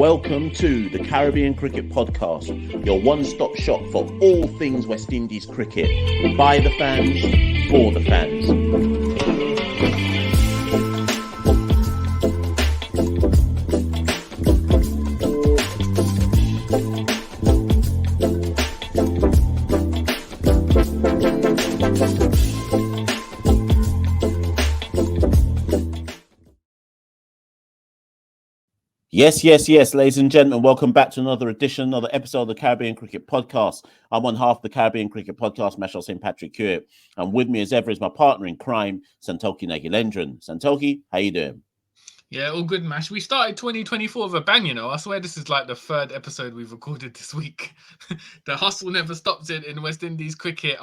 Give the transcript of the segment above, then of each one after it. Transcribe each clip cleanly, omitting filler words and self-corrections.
Welcome to the Caribbean Cricket Podcast, your one-stop shop for all things West Indies cricket. By the fans, for the fans. Yes, ladies and gentlemen, welcome back to another episode of the Caribbean Cricket Podcast. I'm on half the Caribbean Cricket Podcast, Machel and Santokie, and with me as ever is my partner in crime, Santokie Nagilendran. Santokie, how you doing? Yeah, all good, Mash. We started 2024 with a bang, you know. I swear this is like the third episode we've recorded this week. The hustle never stops in West Indies cricket.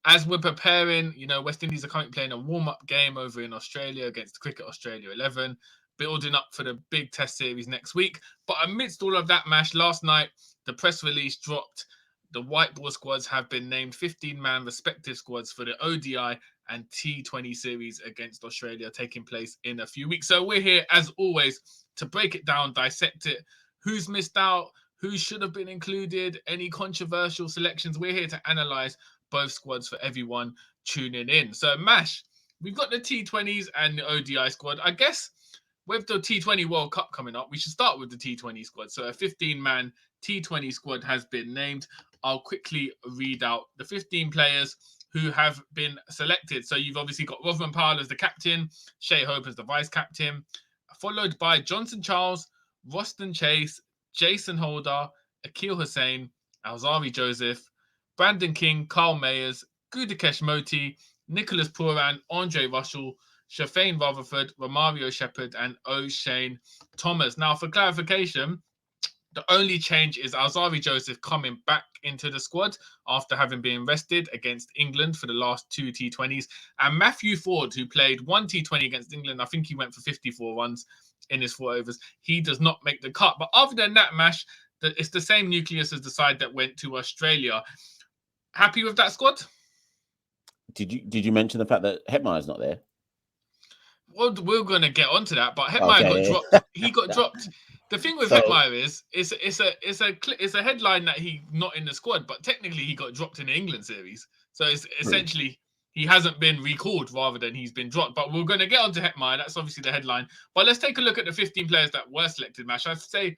As we're preparing, you know, West Indies are currently playing a warm-up game over in Australia against Cricket Australia 11, building up for the big test series next week. But amidst all of that, Mash, last night, the press release dropped. The white ball squads have been named 15-man respective squads for the ODI and T20 series against Australia taking place in a few weeks. So we're here, as always, to break it down, dissect it. Who's missed out? Who should have been included? Any controversial selections? We're here to analyse both squads for everyone tuning in. So, Mash, we've got the T20s and the ODI squad. I guess with the T20 World Cup coming up, we should start with the T20 squad. So a 15-man T20 squad has been named. I'll quickly read out the 15 players who have been selected. So you've obviously got Rovman Powell as the captain, Shai Hope as the vice-captain, followed by Johnson Charles, Roston Chase, Jason Holder, Akil Hussain, Alzari Joseph, Brandon King, Carl Mayers, Gudakesh Moti, Nicholas Pooran, Andre Russell, Shafane Rutherford, Romario Shepherd, and O'Shane Thomas. Now, for clarification, the only change is Alzari Joseph coming back into the squad after having been rested against England for the last two T20s. And Matthew Ford, who played one T20 against England, I think he went for 54 runs in his 4 overs. He does not make the cut. But other than that, Mash, it's the same nucleus as the side that went to Australia. Happy with that squad? Did you mention the fact that Hetmyer's not there? Well, we're going to get onto that, but Hetmyer got dropped. He got dropped. The thing with Hetmyer is, it's a headline that he's not in the squad, but technically he got dropped in the England series. So it's essentially he hasn't been recalled rather than he's been dropped. But we're going to get onto Hetmyer. That's obviously the headline. But let's take a look at the 15 players that were selected, Mash. I'd say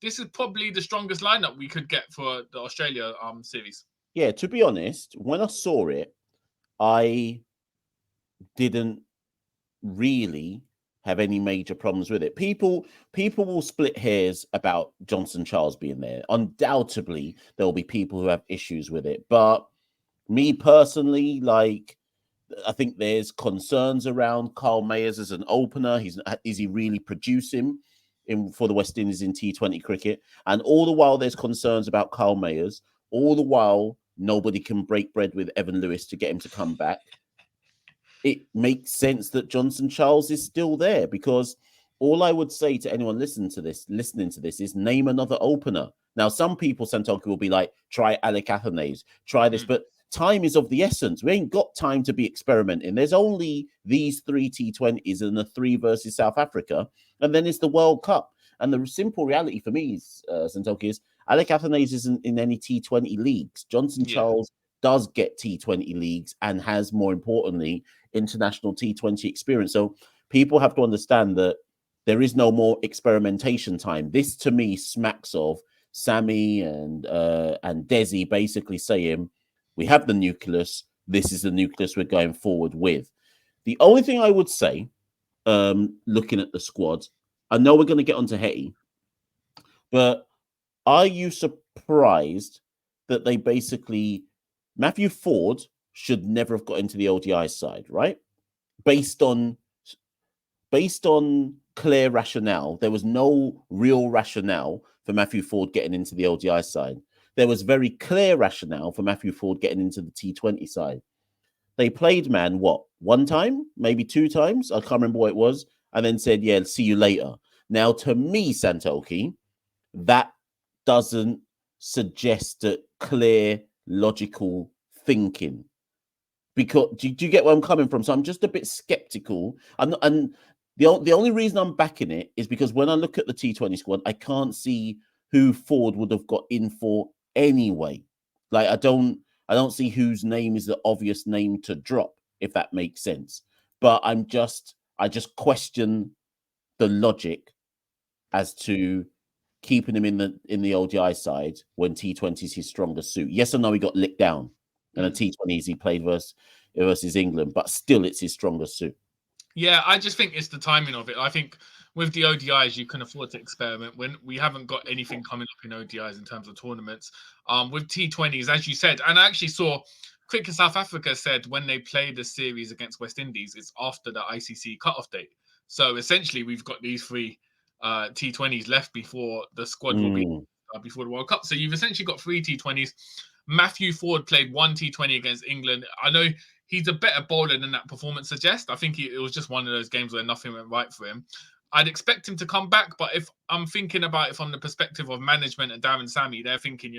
this is probably the strongest lineup we could get for the Australia series. Yeah, to be honest, when I saw it, I didn't really have any major problems with it. People will split hairs about Johnson Charles being there. Undoubtedly, there will be people who have issues with it. But me personally, I think there's concerns around Carl Mayers as an opener. Is he really producing for the West Indies in T20 cricket? And all the while there's concerns about Carl Mayers, all the while nobody can break bread with Evan Lewis to get him to come back. It makes sense that Johnson Charles is still there, because all I would say to anyone listening to this is name another opener. Now, some people, Santokie, will be like, try Alec Athanaze, try this, but time is of the essence. We ain't got time to be experimenting. There's only these 3 T20s and the 3 versus South Africa, and then it's the World Cup. And the simple reality for me is, Santokie, is Alec Athanaze isn't in any T20 leagues. Johnson Charles does get T20 leagues and has, more importantly, international T20 experience. So people have to understand that there is no more experimentation time. This, to me, smacks of Sammy and Desi basically saying, we have the nucleus. This is the nucleus we're going forward with. The only thing I would say, looking at the squad, I know we're going to get onto Hetty, but are you surprised that they basically... Matthew Ford should never have got into the ODI side, right? Based on clear rationale, there was no real rationale for Matthew Ford getting into the ODI side. There was very clear rationale for Matthew Ford getting into the T20 side. They played man, one time, maybe 2 times? I can't remember what it was. And then said, yeah, see you later. Now, to me, Santokie, that doesn't suggest a clear, logical thinking. Because do you get where I'm coming from? So I'm just a bit skeptical. And The only reason I'm backing it is because when I look at the T20 squad, I can't see who Ford would have got in for anyway. Like I don't see whose name is the obvious name to drop, if that makes sense. But I just question the logic as to keeping him in the ODI side when T20 is his strongest suit. Yes or no, he got licked down, and the T20s he played versus England, but still it's his strongest suit. Yeah, I just think it's the timing of it. I think with the ODIs, you can afford to experiment when we haven't got anything coming up in ODIs in terms of tournaments. With T20s, as you said, and I actually saw Cricket South Africa said when they play the series against West Indies, it's after the ICC cutoff date. So essentially, we've got these three T20s left before the squad will be before the World Cup. So you've essentially got three T20s. Matthew Ford played one T20 against England. I know he's a better bowler than that performance suggests. I think it was just one of those games where nothing went right for him. I'd expect him to come back, but if I'm thinking about it from the perspective of management and Darren Sammy, they're thinking,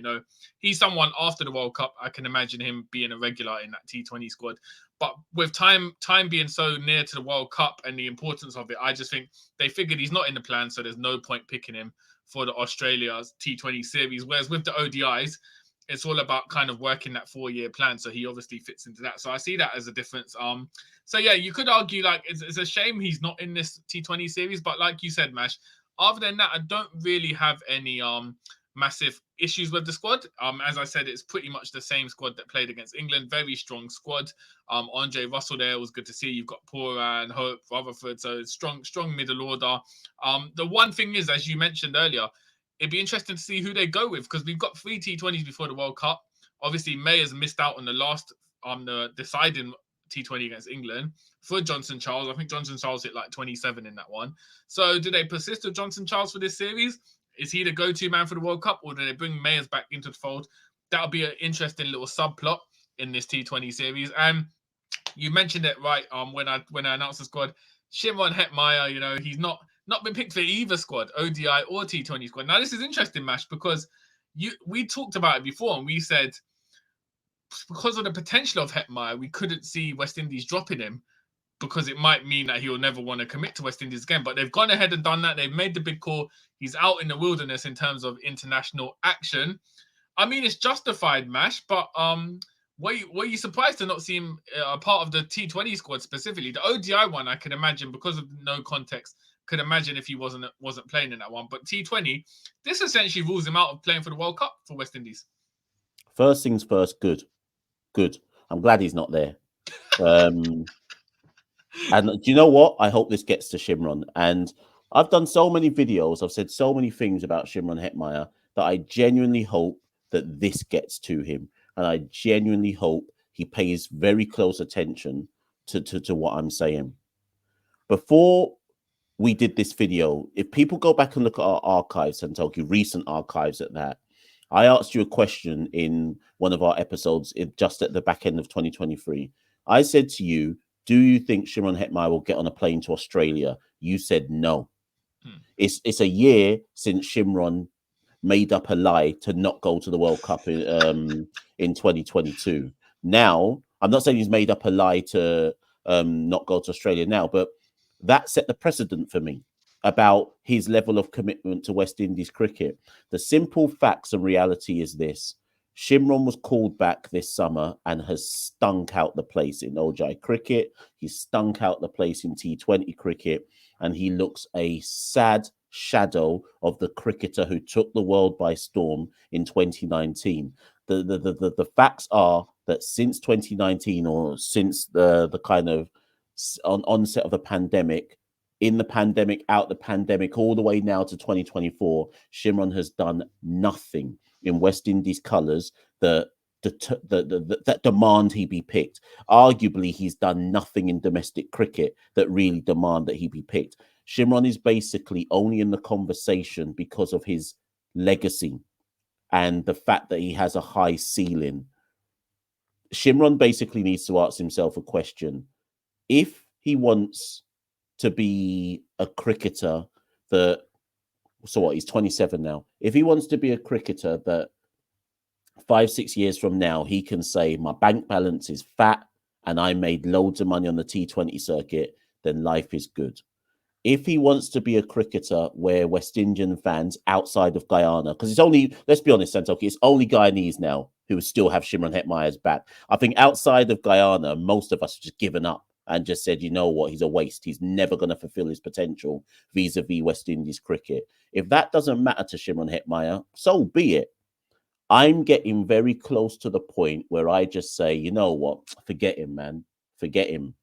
he's someone after the World Cup. I can imagine him being a regular in that T20 squad. But with time being so near to the World Cup and the importance of it, I just think they figured he's not in the plan, so there's no point picking him for the Australia's T20 series. Whereas with the ODIs, it's all about kind of working that 4-year plan. So he obviously fits into that. So I see that as a difference. So yeah, you could argue like it's a shame he's not in this T20 series, but like you said, Mash, other than that, I don't really have any massive issues with the squad. As I said, it's pretty much the same squad that played against England. Very strong squad. Andre Russell there was good to see. You've got Pooran, Hope, Rutherford. So it's strong middle order. The one thing is, as you mentioned earlier, it'd be interesting to see who they go with because we've got 3 T20s before the World Cup. Obviously, May has missed out on the deciding T20 against England for Johnson Charles. I think Johnson Charles hit like 27 in that one. So do they persist with Johnson Charles for this series? Is he the go-to man for the World Cup, or do they bring Mayers back into the fold? That'll be an interesting little subplot in this T20 series. And you mentioned it right when I announced the squad. Shimron Hetmyer, he's not been picked for either squad, ODI or T20 squad. Now, this is interesting, Mash, because we talked about it before, and we said because of the potential of Hetmyer, we couldn't see West Indies dropping him because it might mean that he'll never want to commit to West Indies again. But they've gone ahead and done that. They've made the big call. He's out in the wilderness in terms of international action. I mean, it's justified, Mash, but were you surprised to not see him a part of the T20 squad specifically? The ODI one, I can imagine, because of no context, could imagine if he wasn't playing in that one. But T20, this essentially rules him out of playing for the World Cup for West Indies. First things first, good. I'm glad he's not there. And do you know what? I hope this gets to Shimron. And I've done so many videos, I've said so many things about Shimron Hetmyer that I genuinely hope that this gets to him. And I genuinely hope he pays very close attention to what I'm saying. Before we did this video, if people go back and look at our archives, Santokie, recent archives at that, I asked you a question in one of our episodes just at the back end of 2023. I said to you, do you think Shimron Hetmyer will get on a plane to Australia? You said no. It's a year since Shimron made up a lie to not go to the World Cup in 2022. Now, I'm not saying he's made up a lie to not go to Australia now, but that set the precedent for me about his level of commitment to West Indies cricket. The simple facts and reality is this. Shimron was called back this summer and has stunk out the place in ODI cricket. He's stunk out the place in T20 cricket, and he looks a sad shadow of the cricketer who took the world by storm in 2019. The facts are that since 2019, or since the kind of onset of the pandemic, in the pandemic, out the pandemic, all the way now to 2024, Shimron has done nothing in West Indies colours that demand he be picked. Arguably, he's done nothing in domestic cricket that really demand that he be picked. Shimron is basically only in the conversation because of his legacy and the fact that he has a high ceiling. Shimron basically needs to ask himself a question. If he wants to be a cricketer that, so what, he's 27 now. If he wants to be a cricketer that 5-6 years from now, he can say, my bank balance is fat and I made loads of money on the T20 circuit, then life is good. if he wants to be a cricketer where West Indian fans outside of Guyana, because it's only, let's be honest, Santokie, it's only Guyanese now who still have Shimron Hetmyer's back. I think outside of Guyana, most of us have just given up and just said, you know what, he's a waste. He's never going to fulfill his potential vis-a-vis West Indies cricket. If that doesn't matter to Shimron Hetmyer, so be it. I'm getting very close to the point where I just say, you know what, forget him, man. Forget him.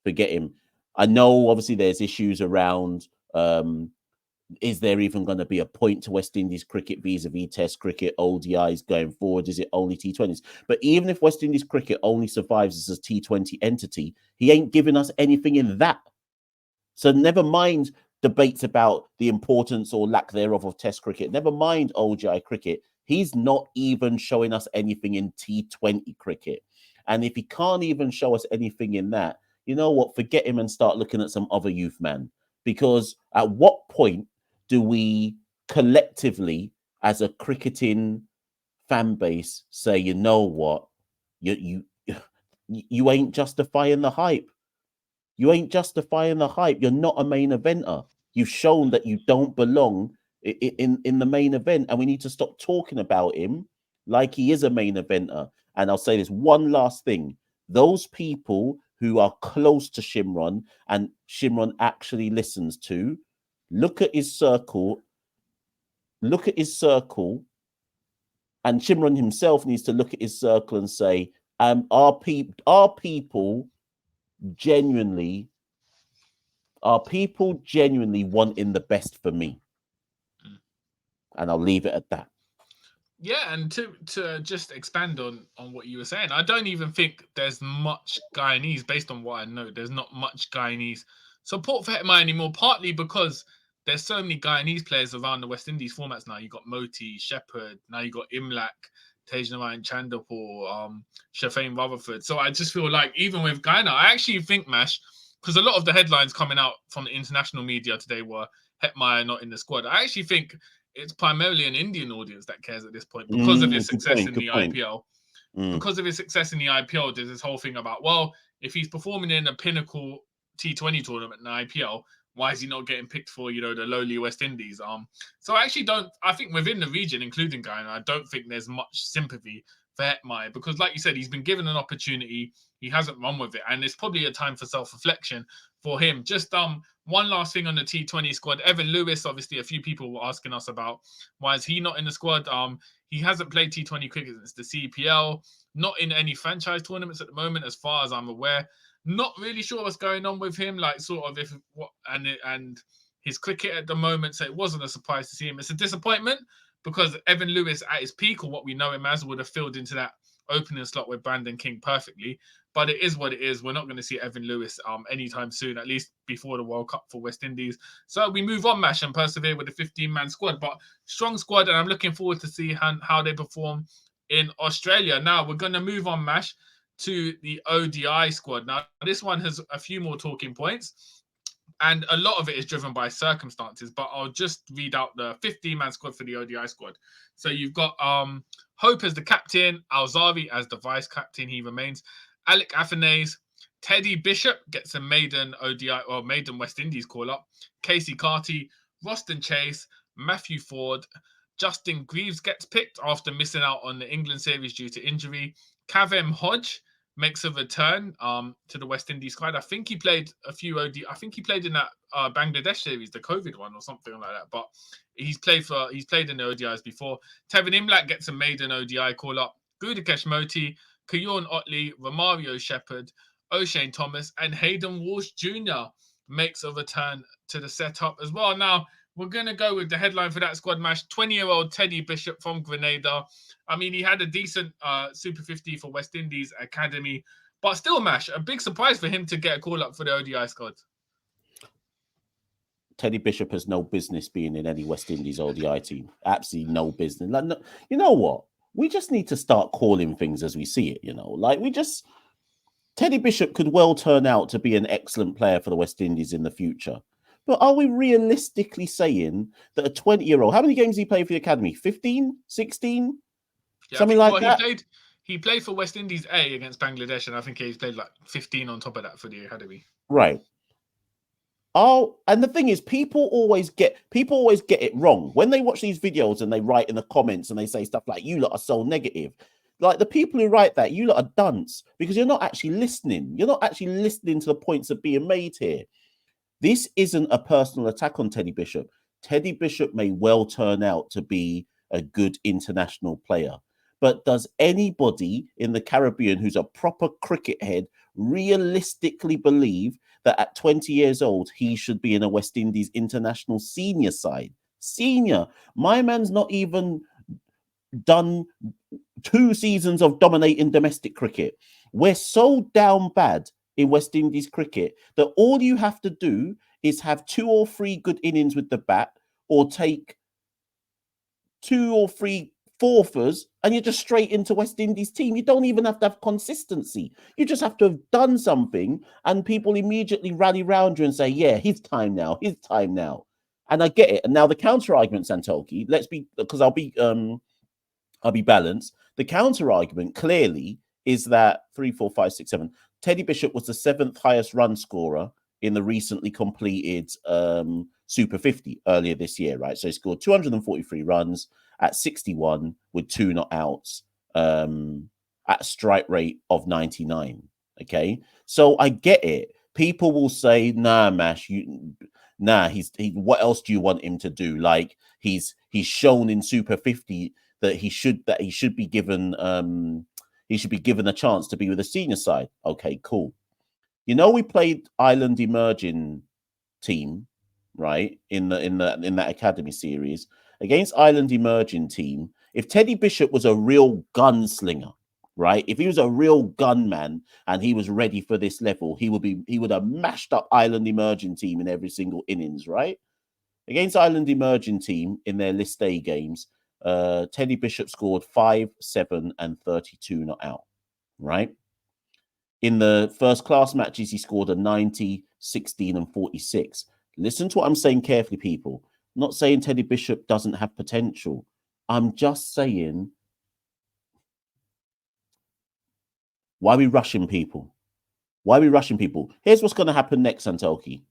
Forget him. I know obviously there's issues around is there even going to be a point to West Indies cricket vis-a-vis Test cricket, ODIs going forward? Is it only T20s? But even if West Indies cricket only survives as a T20 entity, he ain't giving us anything in that. So never mind debates about the importance or lack thereof of Test cricket. Never mind ODI cricket. He's not even showing us anything in T20 cricket. And if he can't even show us anything in that, you know what? Forget him and start looking at some other youth man. Because at what point do we collectively, as a cricketing fan base, say, you know what? You ain't justifying the hype. You ain't justifying the hype. You're not a main eventer. You've shown that you don't belong in the main event, and we need to stop talking about him like he is a main eventer. And I'll say this one last thing: those people who are close to Shimron and Shimron actually listens to, look at his circle. Look at his circle, and Shimron himself needs to look at his circle and say, are people genuinely wanting the best for me? And I'll leave it at that. Yeah, and to just expand on what you were saying, I don't even think there's much Guyanese, based on what I know, there's not much Guyanese support for Hetmyer anymore, partly because there's so many Guyanese players around the West Indies formats now. You got Moti, Shepherd, now you got Imlak, Tejnarayan Chanderpaul, Shafane Rutherford. So I just feel like even with Guyana, I actually think, Mash, because a lot of the headlines coming out from the international media today were Hetmyer not in the squad. I actually think it's primarily an Indian audience that cares at this point because of his success in the IPL. Because of his success in the IPL, there's this whole thing about, well, if he's performing in a pinnacle T20 tournament in the IPL, why is he not getting picked for, the lowly West Indies? So I actually don't, I think within the region, including Guyana, I don't think there's much sympathy for Hetmyer because, like you said, he's been given an opportunity. He hasn't run with it. And it's probably a time for self-reflection for him. Just one last thing on the T20 squad. Evan Lewis, obviously, a few people were asking us about why is he not in the squad. He hasn't played T20 cricket since the CPL, not in any franchise tournaments at the moment, as far as I'm aware. Not really sure what's going on with him, like sort of and his cricket at the moment. So it wasn't a surprise to see him. It's a disappointment because Evan Lewis at his peak, or what we know him as, would have filled into that opening slot with Brandon King perfectly. But it is what it is. We're not going to see Evan Lewis anytime soon, at least before the World Cup for West Indies. So we move on, Mash, and persevere with the 15-man squad. But strong squad, and I'm looking forward to see how they perform in Australia. Now we're going to move on, Mash, to the ODI squad. Now this one has a few more talking points, and a lot of it is driven by circumstances, but I'll just read out the 15-man squad for the ODI squad. So you've got Hope as the captain, Alzari as the vice captain, he remains, Alec Afanase, Teddy Bishop gets a maiden ODI or maiden West Indies call-up, Casey Carty, Roston Chase, Matthew Ford, Justin Greaves gets picked after missing out on the England series due to injury, Kavem Hodge makes a return to the West Indies squad. I think he played a few ODI. I think he played in that Bangladesh series, the COVID one or something like that. But he's played in the ODIs before. Tevin Imlak gets a maiden ODI call up. Gudakesh Moti, Kayorn Otley, Romario Shepherd, O'Shane Thomas, and Hayden Walsh Jr. makes a return to the setup as well. Now we're gonna go with the headline for that squad match. 20-year-old Teddy Bishop from Grenada. I mean, he had a decent Super 50 for West Indies Academy, but still, Mash, a big surprise for him to get a call up for the ODI squad. Teddy Bishop has no business being in any West Indies ODI team. Absolutely no business. Like, no, you know what? We just need to start calling things as we see it, Teddy Bishop could well turn out to be an excellent player for the West Indies in the future. But are we realistically saying that a 20-year-old, how many games did he play for the academy? 15, 16? Yeah, Something like that? He played for West Indies A against Bangladesh, and I think he's played like 15 on top of that for the academy. Right. Oh, and the thing is, people always get it wrong when they watch these videos and they write in the comments and they say stuff like, "You lot are so negative." Like the people who write that, you lot are dunce because you're not actually listening. You're not actually listening to the points that are being made here. This isn't a personal attack on Teddy Bishop. Teddy Bishop may well turn out to be a good international player. But does anybody in the Caribbean who's a proper cricket head realistically believe that at 20 years old, he should be in a West Indies international senior side? Senior. My man's not even done 2 seasons of dominating domestic cricket. We're so down bad in West Indies cricket that all you have to do is have 2 or 3 good innings with the bat or take 2 or 3 fourthers and you're just straight into West Indies team. You don't even have to have consistency. You just have to have done something and people immediately rally round you and say, yeah, his time now. And I get it. And now the counter argument, Santokie, because I'll be balanced. The counter argument clearly is that 3, 4, 5, 6, 7. Teddy Bishop was the 7th highest run scorer in the recently completed Super 50 earlier this year, right? So he scored 243 runs at 61 with 2 not outs at a strike rate of 99. Okay, so I get it. People will say, "Nah, Mash, what else do you want him to do? Like he's shown in Super 50 that he should be given a chance to be with the senior side." Okay, cool. You know, we played Island Emerging team, right? In that academy series against Island Emerging team. If Teddy Bishop was a real gunslinger, right? If he was a real gunman and he was ready for this level, he would have mashed up Island Emerging team in every single innings, right? Against Island Emerging team in their List A games, Teddy Bishop scored 5, 7, and 32 not out, right? In the first class matches, he scored a 90, 16, and 46. Listen to what I'm saying carefully, people. I'm not saying Teddy Bishop doesn't have potential. I'm just saying, why are we rushing people? Here's what's going to happen next, Santokie.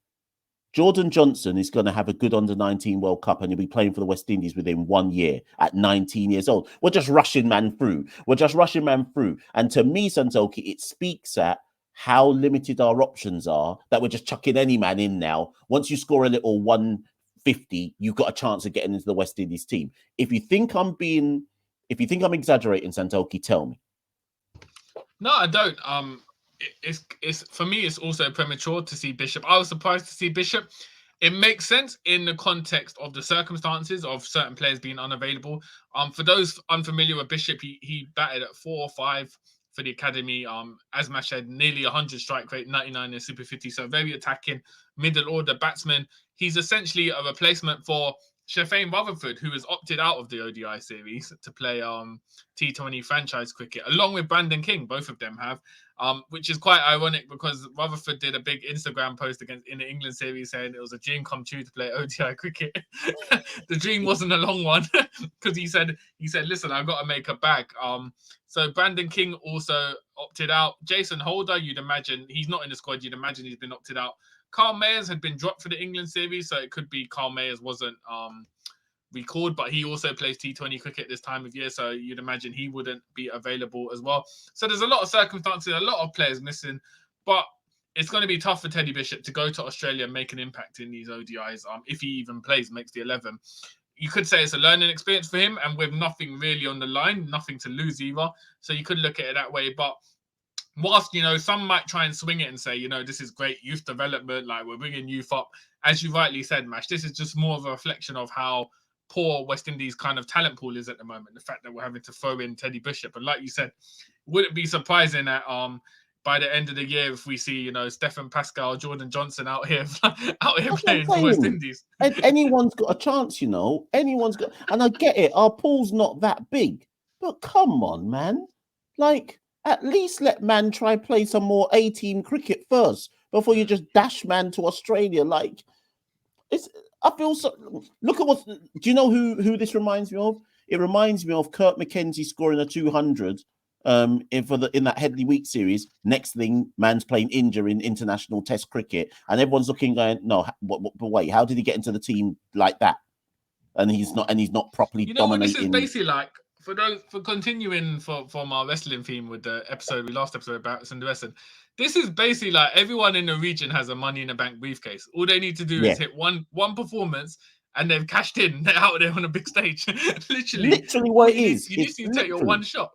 Jordan Johnson is going to have a good under-19 World Cup and he'll be playing for the West Indies within 1 year at 19 years old. We're just rushing man through. And to me, Santokie, it speaks at how limited our options are that we're just chucking any man in now. Once you score a little 150, you've got a chance of getting into the West Indies team. If you think I'm exaggerating, Santokie, tell me. No, I don't. It's for me, it's also premature to see Bishop. I was surprised to see Bishop. It makes sense in the context of the circumstances of certain players being unavailable. For those unfamiliar with Bishop, he batted at 4 or 5 for the academy. As Mash said, nearly 100 strike rate, 99 in Super 50. So very attacking, middle order batsman. He's essentially a replacement for Shafane Rutherford, who has opted out of the ODI series to play T20 franchise cricket, along with Brandon King. Both of them have, which is quite ironic because Rutherford did a big Instagram post in the England series saying it was a dream come true to play ODI cricket. The dream wasn't a long one because he said, listen, I've got to make a bag. So Brandon King also opted out. Jason Holder, you'd imagine, he's not in the squad. You'd imagine he's been opted out. Carl Mayers had been dropped for the England series, so it could be Carl Mayers wasn't recalled, but he also plays T20 cricket this time of year, so you'd imagine he wouldn't be available as well. So there's a lot of circumstances, a lot of players missing, but it's going to be tough for Teddy Bishop to go to Australia and make an impact in these ODIs if he even plays, makes the 11. You could say it's a learning experience for him, and with nothing really on the line, nothing to lose either, so you could look at it that way, but whilst, some might try and swing it and say, this is great youth development, like we're bringing youth up. As you rightly said, Mash, this is just more of a reflection of how poor West Indies kind of talent pool is at the moment. The fact that we're having to throw in Teddy Bishop. And like you said, wouldn't be surprising that by the end of the year, if we see, Stephen Pascal, Jordan Johnson out here playing for West Indies. Anyone's got a chance, Anyone's got, and I get it. Our pool's not that big, but come on, man. Like, at least let man try play some more A-team cricket first before you just dash man to Australia. Like, I feel so. Look at do you know who this reminds me of? It reminds me of Kurt McKenzie scoring a 200 in that Headley Week series. Next thing, man's playing India in international Test cricket, and everyone's looking, going, no, but wait, how did he get into the team like that? And he's not properly What this is dominating. basically like, for continuing from our wrestling theme with the last episode about Cinderella. This is basically like everyone in the region has a Money in the Bank briefcase. All they need to do is hit one performance, and they've cashed in. They're out there on a big stage. literally what it is. You just need to take your one shot.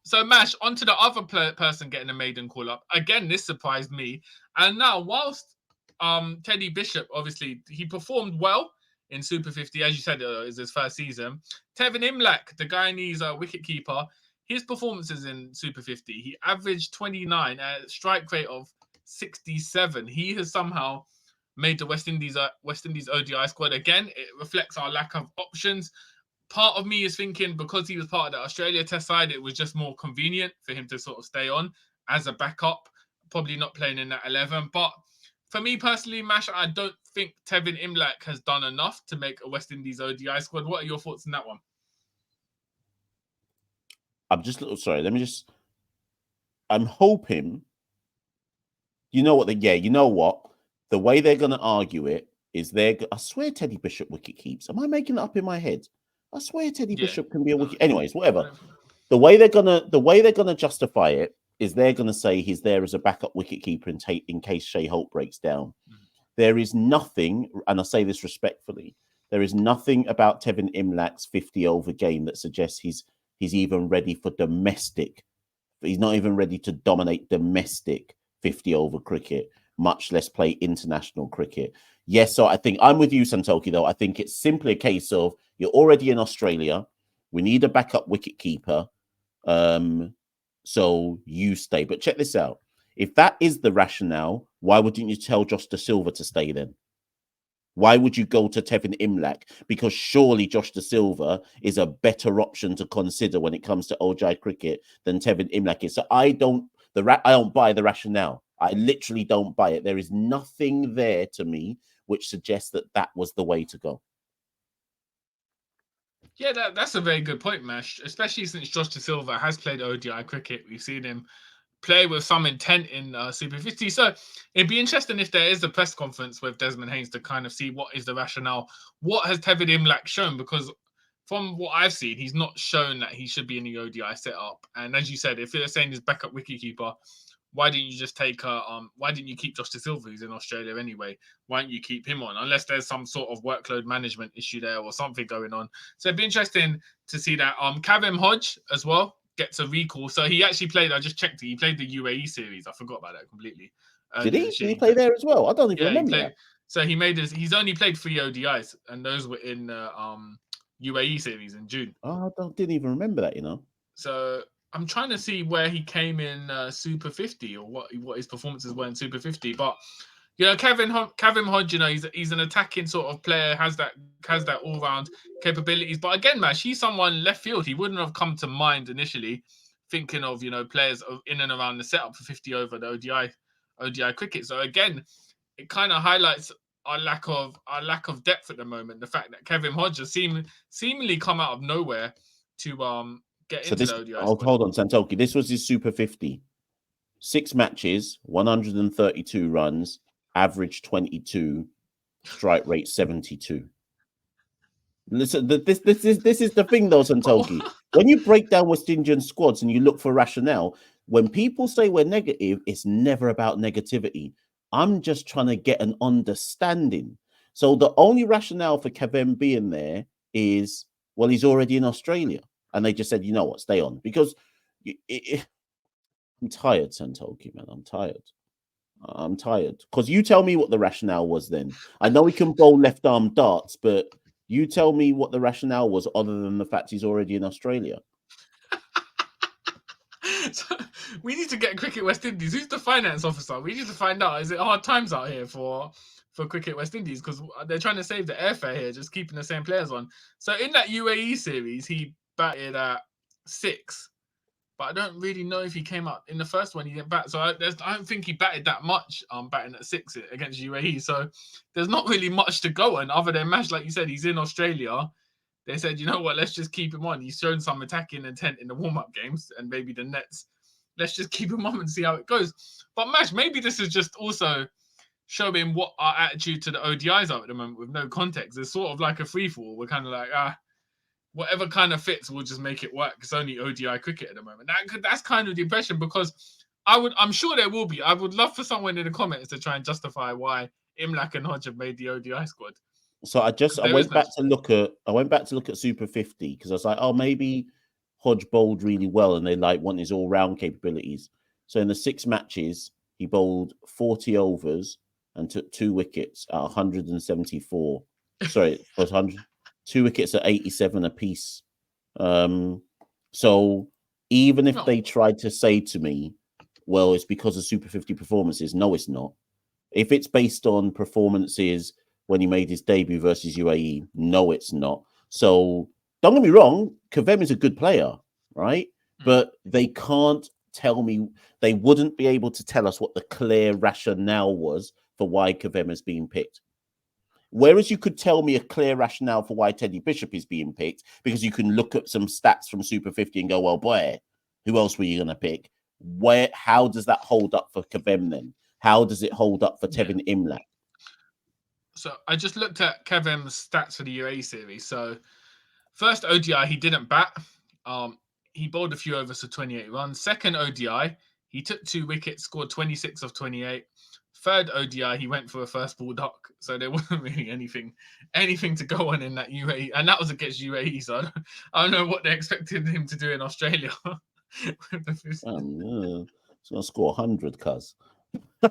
So Mash, onto the other person getting a maiden call up. Again, this surprised me. And now, whilst Teddy Bishop, obviously, he performed well in Super 50, as you said, is his first season. Tevin Imlach, the Guyanese wicketkeeper, his performances in Super 50, he averaged 29 at a strike rate of 67. He has somehow made the West Indies ODI squad again. It reflects our lack of options. Part of me is thinking because he was part of the Australia test side, it was just more convenient for him to sort of stay on as a backup, probably not playing in that 11. But for me personally, Mash, I don't think Tevin Imlach has done enough to make a West Indies ODI squad. What are your thoughts on that one? I'm hoping, you know what, the way they're going to argue it is I swear Teddy Bishop wicket keeps. Am I making it up in my head? I swear Teddy Bishop can be a wicket. Anyways, whatever. The way they're gonna justify it is they're gonna say he's there as a backup wicketkeeper in case Shea Holt breaks down. There is nothing, and I say this respectfully, there is nothing about Tevin Imlach's 50-over game that suggests he's even ready for domestic. He's not even ready to dominate domestic 50-over cricket, much less play international cricket. Yes, so I think I'm with you, Santokie, though. I think it's simply a case of you're already in Australia. We need a backup wicketkeeper. So you stay. But check this out. If that is the rationale, why wouldn't you tell Josh Da Silva to stay then? Why would you go to Tevin Imlach? Because surely Josh Da Silva is a better option to consider when it comes to ODI cricket than Tevin Imlach is. So I don't buy the rationale. I literally don't buy it. There is nothing there to me which suggests that was the way to go. Yeah, that's a very good point, Mash. Especially since Josh Da Silva has played ODI cricket, we've seen him play with some intent in Super 50. So it'd be interesting if there is a press conference with Desmond Haynes to kind of see what is the rationale. What has Tevin Imlach shown? Because from what I've seen, he's not shown that he should be in the ODI setup. And as you said, if you're saying he's backup wicketkeeper, why didn't you just why didn't you keep Josh Da Silva, who's in Australia anyway? Why don't you keep him on? Unless there's some sort of workload management issue there or something going on. So it'd be interesting to see that. Kavem Hodge as well gets a recall. So he actually played, I just checked it, he played the UAE series. I forgot about that completely. Did he? Did he play there as well? I don't even remember that. So he's only played 3 ODIs, and those were in UAE series in June. Oh, I didn't even remember that, So I'm trying to see where he came in Super 50 or what his performances were in Super 50. But Kavem Hodge, he's an attacking sort of player, has that all round capabilities. But again, Mash, he's someone left field. He wouldn't have come to mind initially, thinking of players in and around the setup for 50 over the ODI cricket. So again, it kind of highlights our lack of depth at the moment. The fact that Kavem Hodge has seemingly come out of nowhere to get into the ODI squad. Hold on, Santokie. This was his Super 50. 6 matches, 132 runs, average 22, strike rate 72. Listen, this is the thing, though, Santokie. When you break down West Indian squads and you look for rationale, when people say we're negative, it's never about negativity. I'm just trying to get an understanding. So the only rationale for Kavem being there is, well, he's already in Australia. And they just said, you know what, stay on. Because I'm tired, Santokie, man. I'm tired. Because you tell me what the rationale was then. I know he can bowl left-arm darts, but you tell me what the rationale was other than the fact he's already in Australia. So we need to get Cricket West Indies. Who's the finance officer? We need to find out. Is it hard times out here for Cricket West Indies? Because they're trying to save the airfare here, just keeping the same players on. So in that UAE series, he batted at 6. But I don't really know if he came out in the first one. He didn't bat, so I don't think he batted that much. Batting at 6 against UAE, so there's not really much to go on other than Mash. Like you said, he's in Australia. they said, you know what, let's just keep him on. He's shown some attacking intent in the warm-up games and maybe the Nets. Let's just keep him on and see how it goes. But Mash, maybe this is just also showing what our attitude to the ODIs are at the moment with no context. It's sort of like a free-for-all. We're kind of like, whatever kind of fits, we'll just make it work. It's only ODI cricket at the moment. That's kind of the impression, because I'm sure there will be. I would love for someone in the comments to try and justify why Imlak and Hodge have made the ODI squad. So I went back to look at Super 50 because I was like, oh, maybe Hodge bowled really well and they want his all-round capabilities. So in the 6 matches, he bowled 40 overs and took 2 wickets at 174. Sorry, it was 100. 2 wickets at 87 apiece. So even if they tried to say to me, well, it's because of Super 50 performances, no, it's not. If it's based on performances when he made his debut versus UAE, no, it's not. So don't get me wrong, Kavem is a good player, right? But they can't tell me, they wouldn't be able to tell us what the clear rationale was for why Kavem is being picked. Whereas you could tell me a clear rationale for why Teddy Bishop is being picked, because you can look at some stats from Super 50 and go, well, boy, who else were you going to pick? How does that hold up for Kavem then? How does it hold up for Tevin Imlak? So I just looked at Kavem's stats for the UAE series. So first ODI, he didn't bat. He bowled a few overs for 28 runs. Second ODI, he took 2 wickets, scored 26 of 28. Third ODI, he went for a first ball duck. So there wasn't really anything to go on in that UAE. And that was against UAE. So I don't know what they expected him to do in Australia. He's going to score 100, cuz. Do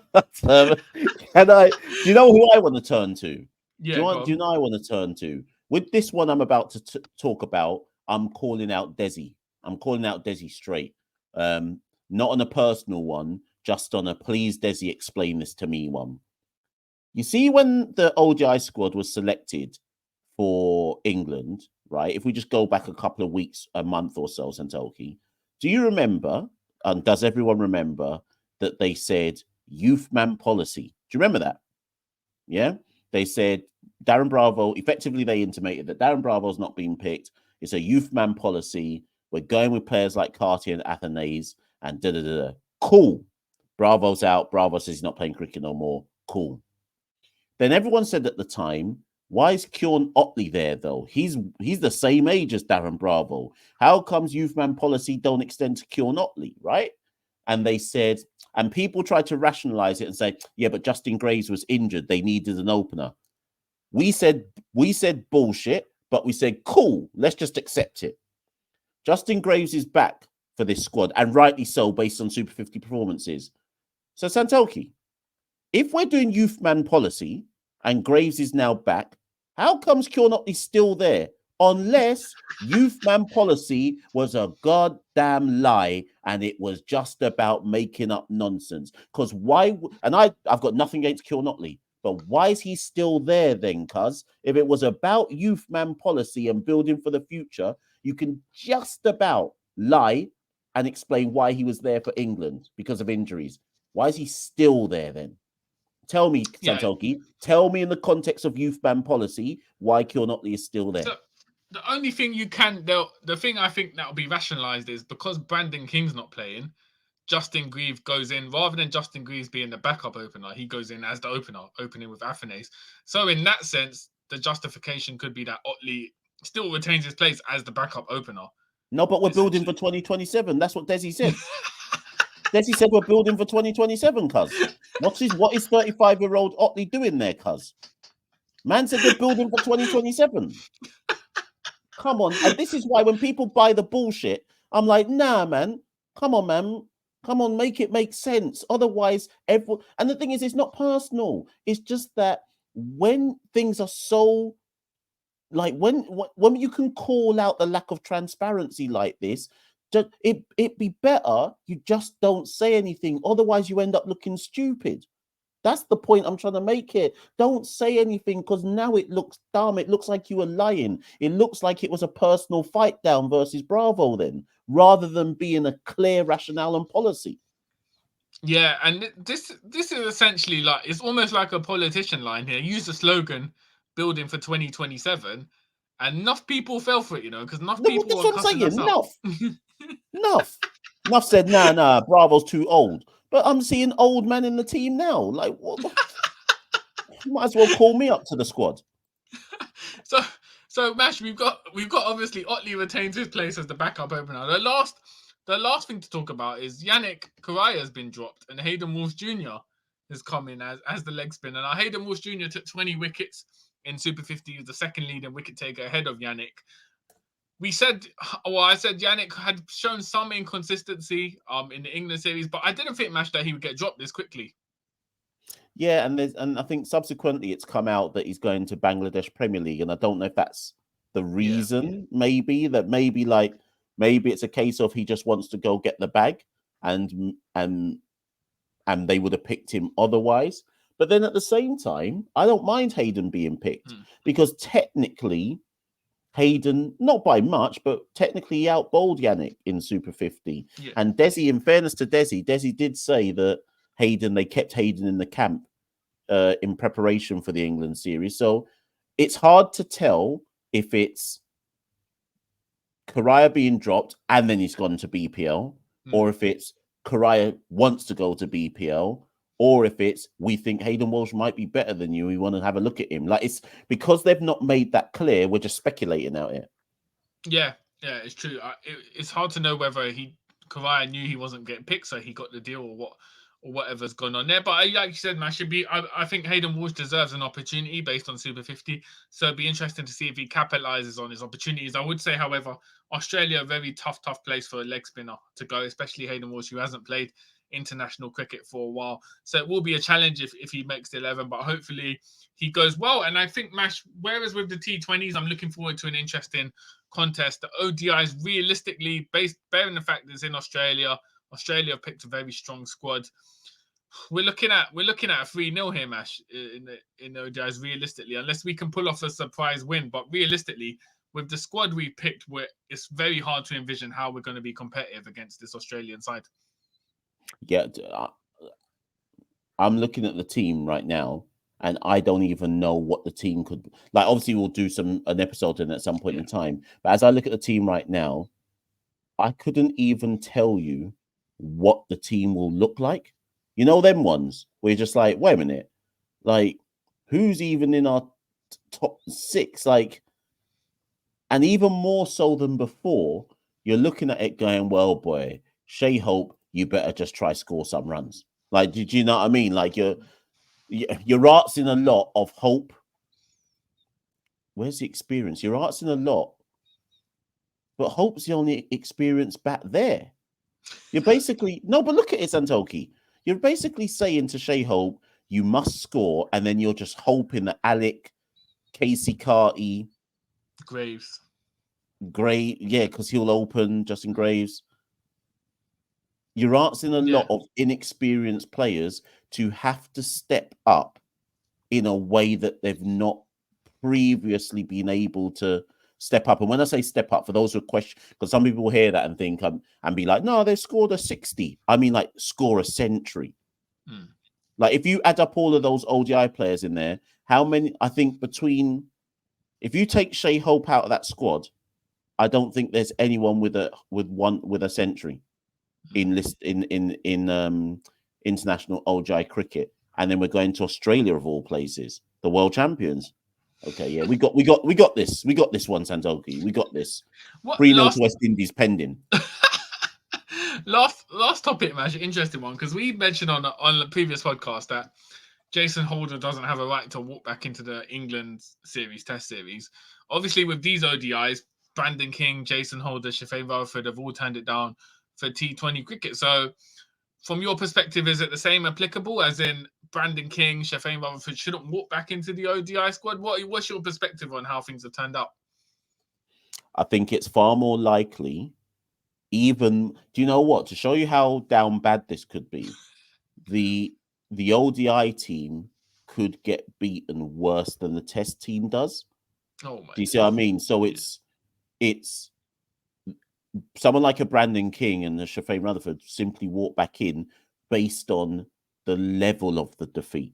you know who I want to turn to? Yeah, do you know I want to turn to? With this one I'm about to talk about, I'm calling out Desi. I'm calling out Desi straight. Not on a personal one, just on a please, Desi, explain this to me one. You see, when the ODI squad was selected for England, right? If we just go back a couple of weeks, a month or so, Santokie, do you remember, and does everyone remember, that they said youth man policy? Do you remember that? Yeah? They said Darren Bravo, effectively they intimated that Darren Bravo's not being picked. It's a youth man policy. We're going with players like Cartier and Athanase and da-da-da-da. Cool. Bravo's out. Bravo says he's not playing cricket no more. Cool. Then everyone said at the time, why is Kieran Otley there, though? He's the same age as Darren Bravo. How comes youth man policy don't extend to Kieran Otley, right? And they said, and people tried to rationalize it and say, yeah, but Justin Graves was injured. They needed an opener. We said bullshit, but we said, cool, let's just accept it. Justin Graves is back for this squad, and rightly so, based on Super 50 performances. So, Santokie, if we're doing youth man policy and Graves is now back, how comes Kieran Otley still there? Unless youth man policy was a goddamn lie and it was just about making up nonsense. Because why? And I've got nothing against Kieran Otley, but why is he still there then? Cuz if it was about youth man policy and building for the future, you can just about lie and explain why he was there for England because of injuries. Why is he still there then? Tell me, Santokie, tell me in the context of youth ban policy why Kieran Otley is still there. So the only thing the thing I think that will be rationalised is because Brandon King's not playing, Justin Greaves goes in, rather than Justin Greaves being the backup opener, he goes in as the opener, opening with Athanase. So in that sense, the justification could be that Otley still retains his place as the backup opener. No, but we're building for 2027. That's what Desi said. Desi said we're building for 2027, cuz. What is 35-year-old Otley doing there, cuz? Man said we're building for 2027. Come on. And this is why when people buy the bullshit, I'm like, nah, man. Come on, man. Come on, make it make sense. Otherwise, everyone... And the thing is, it's not personal. It's just that when things are so... Like, when you can call out the lack of transparency like this, it'd be better you just don't say anything. Otherwise, you end up looking stupid. That's the point I'm trying to make here. Don't say anything because now it looks dumb. It looks like you were lying. It looks like it was a personal fight down versus Bravo then, rather than being a clear rationale and policy. Yeah, and this is essentially like, it's almost like a politician line here. Use the slogan, building for 2027, And enough people fell for it, because enough No, people that's were what I'm cussing saying. us out. Enough said, nah, Bravo's too old. But I'm seeing old man in the team now. Like, what? Might as well call me up to the squad. So Mash, we've got obviously Otley retains his place as the backup opener. The last thing to talk about is Yannick Correa has been dropped and Hayden Walsh Jr. has come in as the leg spinner. Now Hayden Walsh Jr. took 20 wickets in Super 50. He was the second leading wicket taker ahead of Yannick. I said Yannick had shown some inconsistency in the England series, but I didn't think, Mash, that he would get dropped this quickly. Yeah, and I think subsequently it's come out that he's going to Bangladesh Premier League, and I don't know if that's the reason. Maybe it's a case of he just wants to go get the bag, and they would have picked him otherwise. But then at the same time, I don't mind Hayden being picked because technically Hayden, not by much, but technically he outbowled Yannick in Super 50. Yeah. And Desi, in fairness to Desi did say that they kept Hayden in the camp in preparation for the England series. So it's hard to tell if it's Correa being dropped and then he's gone to BPL, or if it's Correa wants to go to BPL, or if it's we think Hayden Walsh might be better than you. We want to have a look at him. Like, it's because they've not made that clear. We're just speculating out here. Yeah, it's true. It's hard to know whether Correa knew he wasn't getting picked, so he got the deal, or whatever's gone on there. But like you said, Mash, I think Hayden Walsh deserves an opportunity based on Super 50. So it'd be interesting to see if he capitalizes on his opportunities. I would say, however, Australia a very tough place for a leg spinner to go, especially Hayden Walsh, who hasn't played international cricket for a while. So it will be a challenge if he makes the 11, but hopefully he goes well. And I think, Mash, whereas with the T20s, I'm looking forward to an interesting contest. The ODIs, realistically, bearing the fact that it's in Australia have picked a very strong squad. We're looking at a 3-0 here, Mash, in the ODIs, realistically, unless we can pull off a surprise win. But realistically, with the squad we picked, it's very hard to envision how we're going to be competitive against this Australian side. Yeah, I'm looking at the team right now, and I don't even know what the team could like. Obviously, we'll do an episode in at some point in time. But as I look at the team right now, I couldn't even tell you what the team will look like. You know, them ones where you're just like, wait a minute, like, who's even in our top 6? Like, and even more so than before, you're looking at it going, well, boy, Shea Hope, you better just try score some runs. Like, did you know what I mean? Like, you're asking a lot of Hope. Where's the experience? You're asking a lot, but Hope's the only experience back there. You're basically but look at it, Santokie. You're basically saying to Shea Hope, you must score, and then you're just hoping that Alec, Casey Carty, Graves, because he'll open Justin Graves. You're asking a lot of inexperienced players to have to step up in a way that they've not previously been able to step up. And when I say step up, for those who question, because some people will hear that and think and be like, no, they scored a 60. I mean, like, score a century. Like, if you add up all of those ODI players in there, how many? I think if you take Shea Hope out of that squad, I don't think there's anyone with a century in international ODI cricket. And then we're going to Australia, of all places, the world champions. Okay, yeah, we got this. We got this one, Santokie. We got this. 3-0 to West Indies pending. Last topic, Mash, interesting one, because we mentioned on the previous podcast that Jason Holder doesn't have a right to walk back into the England Test series. Obviously, with these ODIs, Brandon King, Jason Holder, Shafane Rutherford have all turned it down for T20 cricket. So, from your perspective, is it the same applicable as in Brandon King, Shafane Rutherford shouldn't walk back into the ODI squad? What's your perspective on how things have turned out? I think it's far more likely. Even, do you know what? To show you how down bad this could be, the ODI team could get beaten worse than the Test team does. Oh my! Do you see what I mean? So it's someone like a Brandon King and a Shafane Rutherford simply walk back in based on the level of the defeat.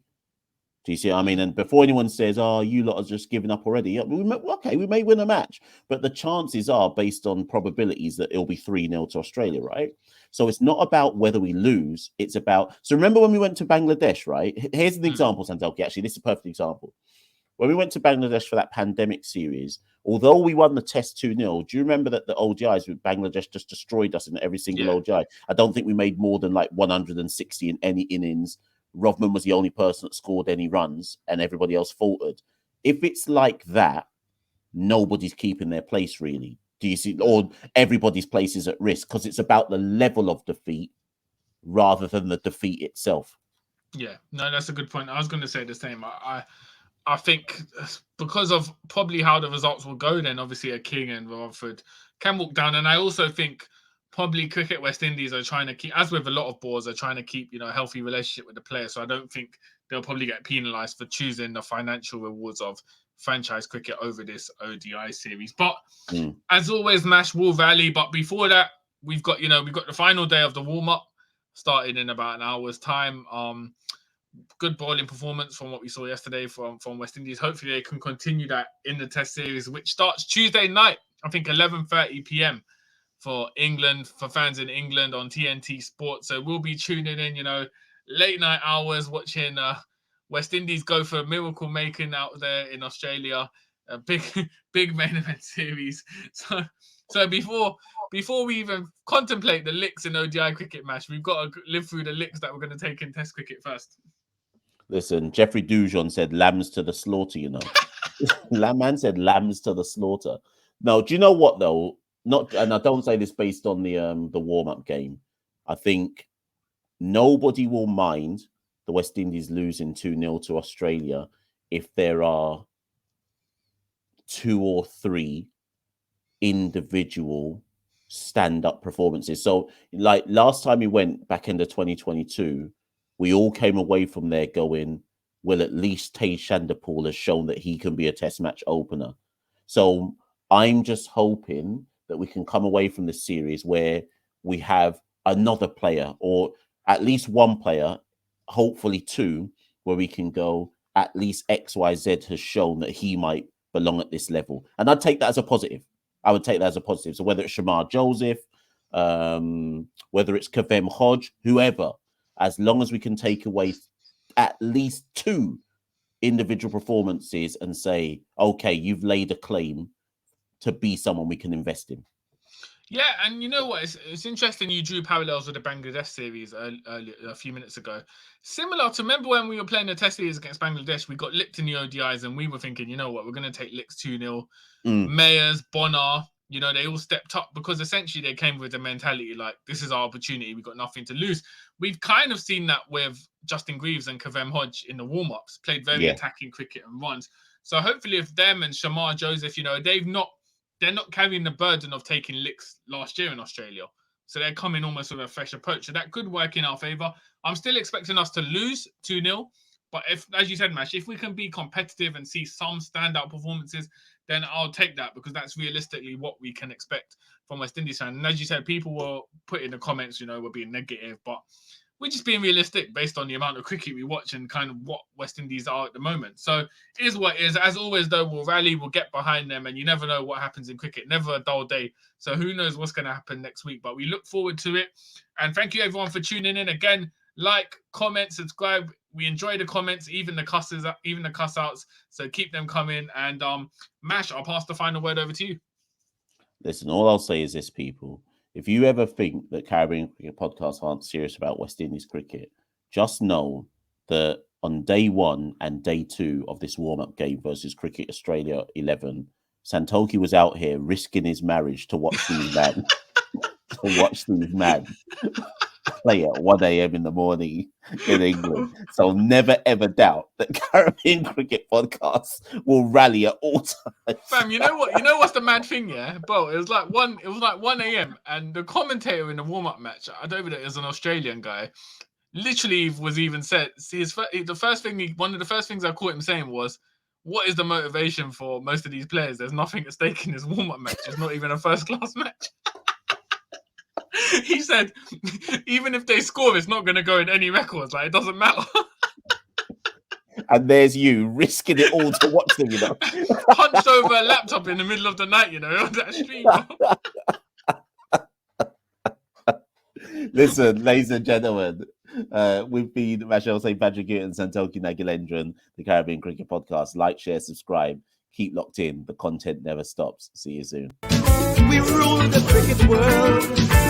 Do you see what I mean? And before anyone says, "Oh, you lot are just giving up already," yeah, we may win a match, but the chances are, based on probabilities, that it'll be 3-0 to Australia, right? So it's not about whether we lose; it's about. So remember when we went to Bangladesh, right? Here's an example, Santokie. Actually, this is a perfect example. When we went to Bangladesh for that pandemic series, although we won the test 2-0, do you remember that the ODIs with Bangladesh just destroyed us in every single ODI? I don't think we made more than like 160 in any innings. Rovman was the only person that scored any runs and everybody else faltered. If it's like that, nobody's keeping their place, really. Do you see? Or everybody's place is at risk because it's about the level of defeat rather than the defeat itself. Yeah, no, that's a good point. I was going to say the same. I think because of probably how the results will go, then obviously a King and Rutherford can walk down. And I also think probably Cricket West Indies are trying to keep, as with a lot of boards, are trying to keep, a healthy relationship with the players. So I don't think they'll probably get penalised for choosing the financial rewards of franchise cricket over this ODI series. But as always, Mash will rally. But before that, we've got the final day of the warm-up starting in about an hour's time. Good bowling performance from what we saw yesterday from West Indies. Hopefully they can continue that in the test series, which starts Tuesday night, I think 11:30 p.m. for England, for fans in England on TNT Sports. So we'll be tuning in, late night hours watching West Indies go for miracle making out there in Australia. A big main event series. So before we even contemplate the licks in ODI cricket match, we've got to live through the licks that we're going to take in test cricket first. Listen, Jeffrey Dujon said lambs to the slaughter, Man said lambs to the slaughter. No, do you know what though? And I don't say this based on the warm-up game. I think nobody will mind the West Indies losing 2-0 to Australia if there are 2 or 3 individual stand-up performances. So, like last time we went back into 2022, we all came away from there going, well, at least Tej Chanderpaul has shown that he can be a test match opener. So I'm just hoping that we can come away from this series where we have another player or at least one player, hopefully 2, where we can go, at least XYZ has shown that he might belong at this level. And I'd take that as a positive. I would take that as a positive. So whether it's Shamar Joseph, whether it's Kavem Hodge, whoever, as long as we can take away at least 2 individual performances and say, okay, you've laid a claim to be someone we can invest in. Yeah, and you know what? It's interesting you drew parallels with the Bangladesh series earlier, a few minutes ago. Similar to, remember when we were playing the test series against Bangladesh, we got licked in the ODIs and we were thinking, you know what, we're going to take licks 2-0. Mayers, Bonner, they all stepped up because essentially they came with the mentality like, this is our opportunity, we've got nothing to lose. We've kind of seen that with Justin Greaves and Kavem Hodge in the warm-ups, played very attacking cricket and runs. So hopefully if them and Shamar Joseph, they're not carrying the burden of taking licks last year in Australia. So they're coming almost with a fresh approach. So that could work in our favour. I'm still expecting us to lose 2-0. But if, as you said, Mash, if we can be competitive and see some standout performances, then I'll take that because that's realistically what we can expect from West Indies fans. And as you said, people will put in the comments, we're being negative, but we're just being realistic based on the amount of cricket we watch and kind of what West Indies are at the moment. So it is what it is. As always, though, we'll rally, we'll get behind them, and you never know what happens in cricket. Never a dull day. So who knows what's going to happen next week, but we look forward to it. And thank you, everyone, for tuning in. Again, like, comment, subscribe. We enjoy the comments, even the cuss outs. So keep them coming. And Mash, I'll pass the final word over to you. Listen, all I'll say is this, people. If you ever think that Caribbean Cricket Podcasts aren't serious about West Indies cricket, just know that on day 1 and day 2 of this warm-up game versus Cricket Australia 11, Santokie was out here risking his marriage to watch these men play at 1 a.m. in the morning in England. So never ever doubt that Caribbean Cricket Podcasts will rally at all times. Fam, you know what's the mad thing, yeah? Bro, it was like 1 a.m. and the commentator in the warm-up match, I don't know if it was an Australian guy, literally was even said one of the first things I caught him saying was, what is the motivation for most of these players? There's nothing at stake in this warm-up match. It's not even a first-class match. He said, even if they score, it's not going to go in any records. Like, it doesn't matter. and there's you risking it all to watch them, you know. Hunched over a laptop in the middle of the night, you know, on that stream. Listen, ladies and gentlemen, we've been Machel and Santokie Nagilendran, the Caribbean Cricket Podcast. Like, share, subscribe. Keep locked in. The content never stops. See you soon. We rule the cricket world.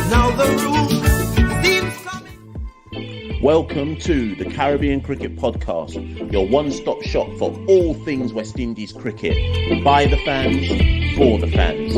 Now the rule seems coming. Welcome to the Caribbean Cricket Podcast, your one-stop shop for all things West Indies cricket. By the fans, for the fans.